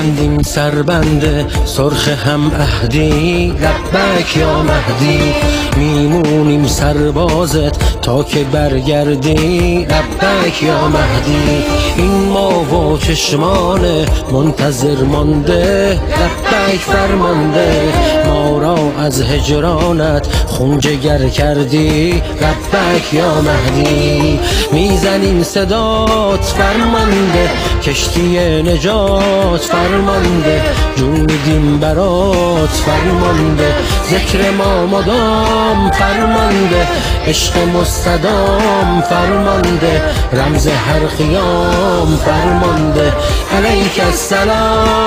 میبندیم سربند سرخ هم عهدی، لبک یا مهدی. میمونیم سربازت تا که برگردی، لبک یا مهدی. این ما و چشمان منتظر مانده، لبک فرمانده. ما را از هجرانت خون جگر کردی، لبک یا مهدی. میزنیم صدات فرمانده، کشتی نجات فرمانده. جون میدیم برات فرمانده، ذکر ما مدام فرمانده. عشق مستدام فرمانده، رمز هر خیام فرمانده. علیک السلام.